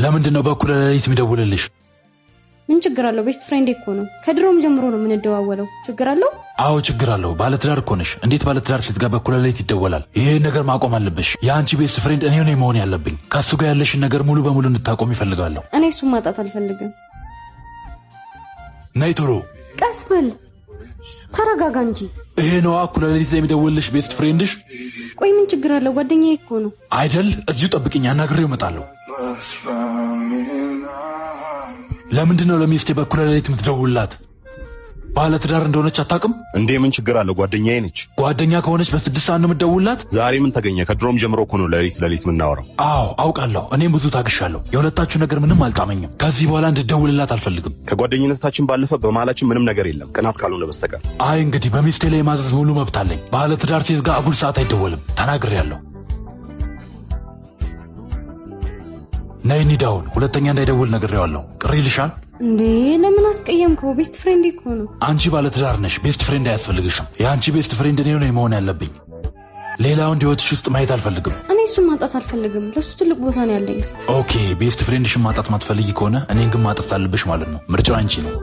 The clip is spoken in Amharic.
ለምንድን ነው በኩል ለሊት የሚደውልልሽ? ምን ችግር አለው? ቤስት ፍሬንድ እኮ ነው። ከድሮም ጀምሮ ነው የምንደዋወለው። ችግር አለው? አዎ ችግር አለው። ባለትዳር እኮ ነሽ። እንዴት ባለትዳር ሴት ጋር በኩል ለሊት ይደወላል? ይሄን ነገር ማቆም አለብሽ። የአንቺ ቤስት ፍሬንድ እኔ ነኝ መሆን ያለብኝ። ከሱ ጋር ያለሽን ነገር ሙሉ በሙሉ እንድታቆም ይፈልጋለሁ። እኔ እሱን ማጣት አልፈልግም። ነይ ቶሎ። ቀስ በል ተረጋጋ እንጂ። ይሄ ነው እኩለ ሌሊት ላይ የሚደውልልሽ ቤስት ፍሬንድሽ? ቆይ ምን ችግር አለው? ጓደኛዬ እኮ ነው አይደል? እዚሁ ጠብቅኝ፣ አናግሬው እመጣለሁ። ለምንድን ነው ለሚስቴ በኩለ ሌሊት የምትደውልላት? ባለትዳር እንደሆነች አታውቅም እንዴ? ምን ችግር አለው? ጓደኛዬ ነች። ጓደኛ ከሆነች በ6 ሰዓት ነው የምትደውልላት? ዛሬ ምን ተገኘ? ከድሮም ጀምሮ እኮ ነው ሌሊት የምናወራው። አዎ አውቃለሁ። እኔም ብዙ ታግሻለሁ። የሁለታችሁ ነገር ምንም አልጣመኝም። ከዚህ በኋላ እንድትደውልላት አልፈልግም። ከጓደኝነታችን ባለፈ በመሃላችን ምንም ነገር የለም፣ ቅናት ካልሆነ በስተቀር። አይ እንግዲህ በሚስቴ ላይ የማዘዝ ሙሉ መብት አለኝ። ባለትዳር ሴት ጋር አጉል ሰዓት አይደወልም። ተናግሬያለሁ። ነይ እንሂድ አሁን። ሁለተኛ እንዳይደውል ነግሬዋለሁ። ቅር ይልሻል እንዴ? ለምን አስቀየምከው? ቤስት ፍሬንድ እኮ ነው። አንቺ ባለትዳር ነሽ። ቤስት ፍሬንድ አያስፈልግሽም። የአንቺ ቤስት ፍሬንድ እኔ ነኝ መሆን ያለብኝ። ሌላው ህይወትሽ ውስጥ ማየት አልፈልግም። እኔ እሱን ማጣት አልፈልግም። ለሱ ትልቅ ቦታ ነው ያለኝ። ኦኬ ቤስት ፍሬንድሽን ማጣት ማትፈልጊ ከሆነ እኔን ግን ማጣት አለብሽ ማለት ነው። ምርጫው አንቺ ነው።